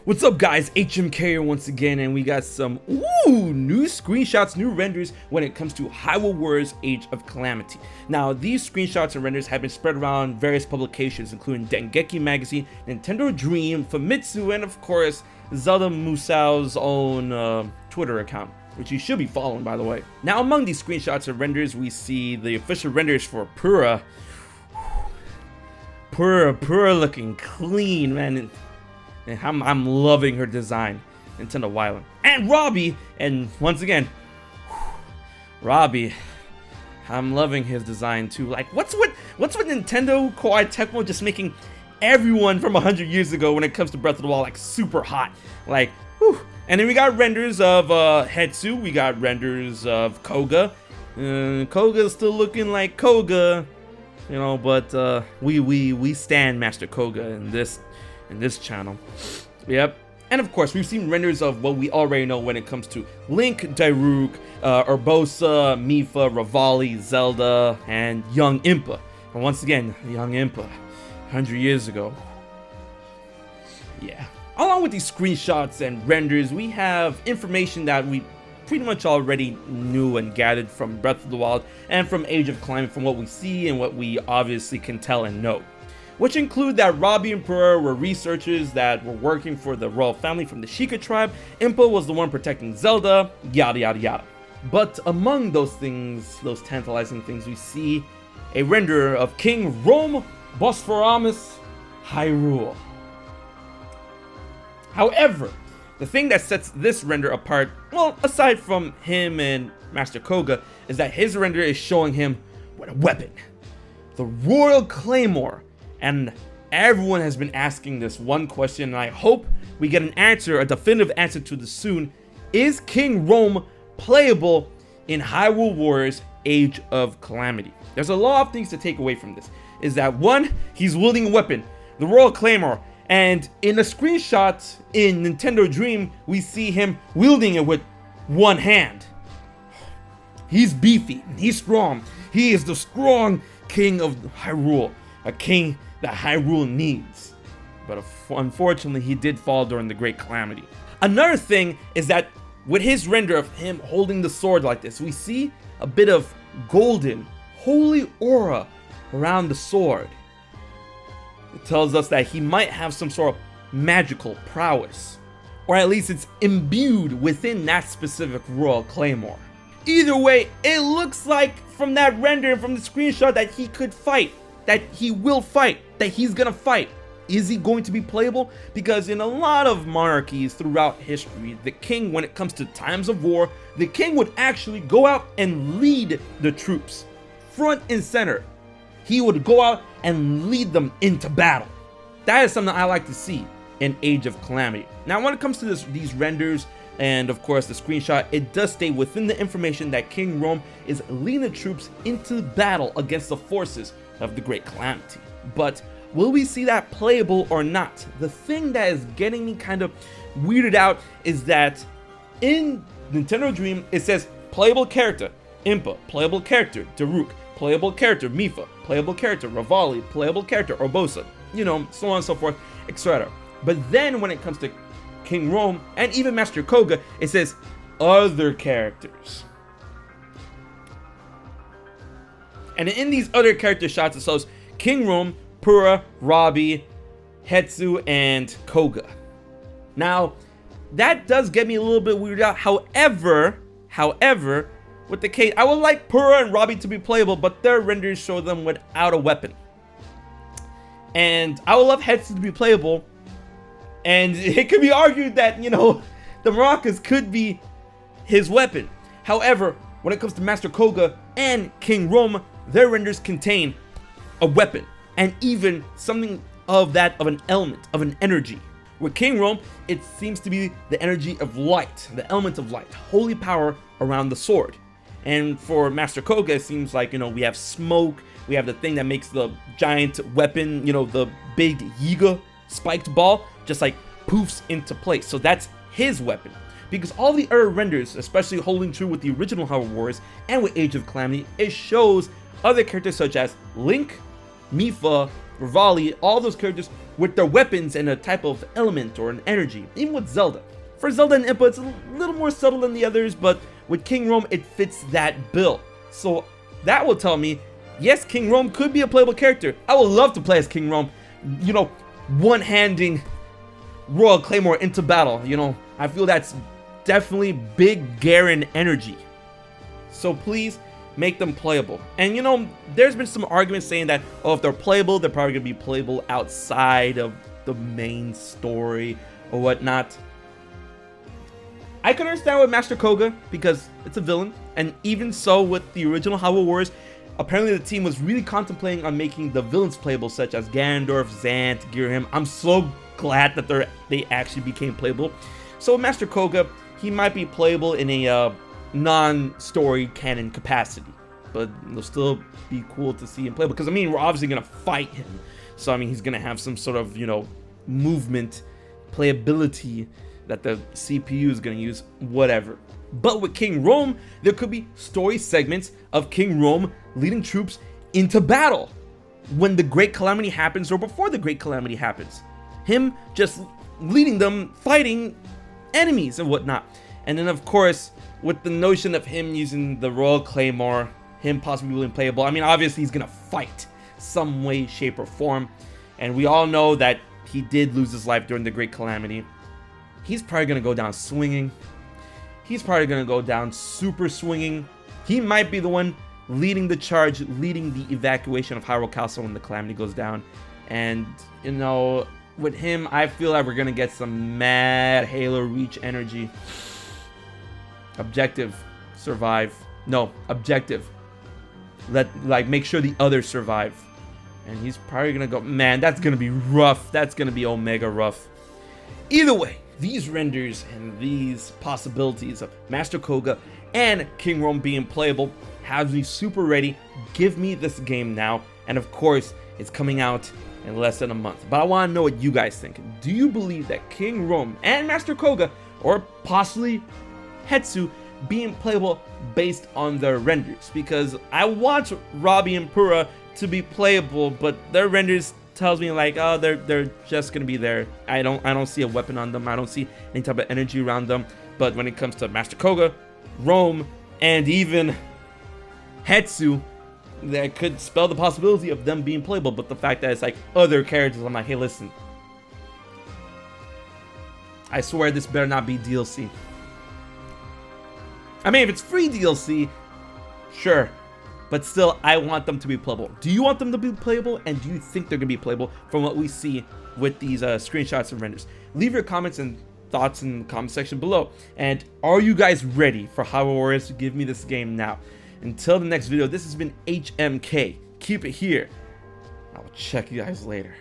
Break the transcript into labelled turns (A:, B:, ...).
A: What's up guys, HMK here once again, and we got some new screenshots, new renders when it comes to Hyrule Warriors Age of Calamity. Now these screenshots and renders have been spread around various publications including Dengeki Magazine, Nintendo Dream, Famitsu, and of course Zelda Musao's own Twitter account, which you should be following by the way. Now among these screenshots and renders we see the official renders for Pura looking clean, man. And I'm loving her design, Nintendo WIELDING. And Robbie, and once again, Robbie, I'm loving his design too. Like, what's with Nintendo Koei Tecmo just making everyone from 100 years ago when it comes to Breath of the Wild like super hot? Like, whew. And then we got renders of Hetsu, we got renders of Koga. Koga's still looking like Koga, you know, but we stand Master Koga in this channel. Yep. And of course we've seen renders of what we already know when it comes to Link, Daruk, Urbosa, Mipha, Revali, Zelda, and young Impa. And once again, young Impa, 100 years ago. Yeah. Along with these screenshots and renders, we have information that we pretty much already knew and gathered from Breath of the Wild and from Age of Calamity, from what we see and what we obviously can tell and know, which include that Robbie and Pura were researchers that were working for the royal family from the Sheikah tribe, Impa was the one protecting Zelda, yada yada yada. But among those things, those tantalizing things, we see a render of King Rhoam Bosphoramus Hyrule. However, the thing that sets this render apart, well, aside from him and Master Koga, is that his render is showing him with a weapon, the Royal Claymore. And everyone has been asking this one question, and I hope we get an answer, a definitive answer to this soon. Is King Rhoam playable in Hyrule Warriors Age of Calamity? There's a lot of things to take away from this. Is that one, he's wielding a weapon, the Royal Claymore, and in a screenshot in Nintendo Dream, we see him wielding it with one hand. He's beefy, he's strong, he is the strong king of Hyrule, a king that Hyrule needs. But unfortunately, he did fall during the Great Calamity. Another thing is that with his render of him holding the sword like this, we see a bit of golden, holy aura around the sword. It tells us that he might have some sort of magical prowess, or at least it's imbued within that specific Royal Claymore. Either way, it looks like from that render and from the screenshot that he could fight, that he will fight, that he's gonna fight. Is he going to be playable? Because in a lot of monarchies throughout history, the king, when it comes to times of war, the king would actually go out and lead the troops, front and center. He would go out and lead them into battle. That is something I like to see in Age of Calamity. Now when it comes to these renders, and of course the screenshot, it does stay within the information that King Rhoam is leading the troops into battle against the forces of the Great Calamity. But will we see that playable or not? The thing that is getting me kind of weirded out is that in Nintendo Dream it says playable character Impa, playable character Daruk, playable character Mipha, playable character Revali, playable character Urbosa, you know, so on and so forth, etc. But then when it comes to King Rhoam and even Master Koga, it says other characters. And in these other character shots, it shows King Rhoam, Pura, Robbie, Hetsu, and Koga. Now, that does get me a little bit weirded out. However, with the case, I would like Pura and Robbie to be playable, but their renders show them without a weapon. And I would love Hetsu to be playable, and it could be argued that, you know, the maracas could be his weapon. However, when it comes to Master Koga and King Rhoam, their renders contain a weapon and even something of an element, of an energy. With King Rhoam, it seems to be the energy of light, the element of light, holy power around the sword. And for Master Koga, it seems like, you know, we have smoke, we have the thing that makes the giant weapon, you know, the big Yiga spiked ball, just like poofs into place. So that's his weapon. Because all the other renders, especially holding true with the original Hyrule Warriors and with Age of Calamity, it shows other characters such as Link, Mipha, Rivali, all those characters with their weapons and a type of element or an energy. Even with Zelda. For Zelda and Impa, it's a little more subtle than the others, but with King Rhoam, it fits that bill. So that will tell me, yes, King Rhoam could be a playable character. I would love to play as King Rhoam, you know, one-handing Royal Claymore into battle. You know, I feel that's definitely big Garen energy. So please make them playable. And you know, there's been some arguments saying that, oh, if they're playable, they're probably gonna be playable outside of the main story or whatnot. I can understand with Master Koga because it's a villain, and even so with the original Hyrule Warriors, apparently the team was really contemplating on making the villains playable, such as Ganondorf, Zant, Girahim. I'm so glad that they actually became playable. So with Master Koga, he might be playable in a non-story canon capacity, but it'll still be cool to see him play, because I mean, we're obviously gonna fight him, so I mean, he's gonna have some sort of, you know, movement, playability that the CPU is gonna use, whatever. But with King Rhoam, there could be story segments of King Rhoam leading troops into battle when the Great Calamity happens or before the Great Calamity happens. Him just leading them, fighting enemies and whatnot. And then of course, with the notion of him using the Royal Claymore, him possibly being playable, I mean, obviously he's gonna fight some way, shape, or form. And we all know that he did lose his life during the Great Calamity. He's probably gonna go down swinging. He's probably gonna go down super swinging. He might be the one leading the charge, leading the evacuation of Hyrule Castle when the Calamity goes down. And, you know, with him, I feel like we're gonna get some mad Halo Reach energy. Objective, survive. No, objective. Make sure the others survive. And he's probably gonna go, man, that's gonna be rough. That's gonna be omega rough. Either way, these renders and these possibilities of Master Koga and King Rhoam being playable has me super ready. Give me this game now. And of course, it's coming out in less than a month. But I want to know what you guys think. Do you believe that King Rhoam and Master Koga, or possibly Hetsu, being playable based on their renders? Because I want Robbie and Pura to be playable, but their renders tells me like, oh, they're just gonna be there. I don't see a weapon on them. I don't see any type of energy around them. But when it comes to Master Koga, Rhoam, and even Hetsu, that could spell the possibility of them being playable. But the fact that it's like other characters, I'm like, hey, listen, I swear this better not be DLC. I mean, if it's free DLC, sure. But still, I want them to be playable. Do you want them to be playable? And do you think they're going to be playable from what we see with these screenshots and renders? Leave your comments and thoughts in the comment section below. And are you guys ready for Hyrule Warriors to give me this game now? Until the next video, this has been HMK. Keep it here. I will check you guys later.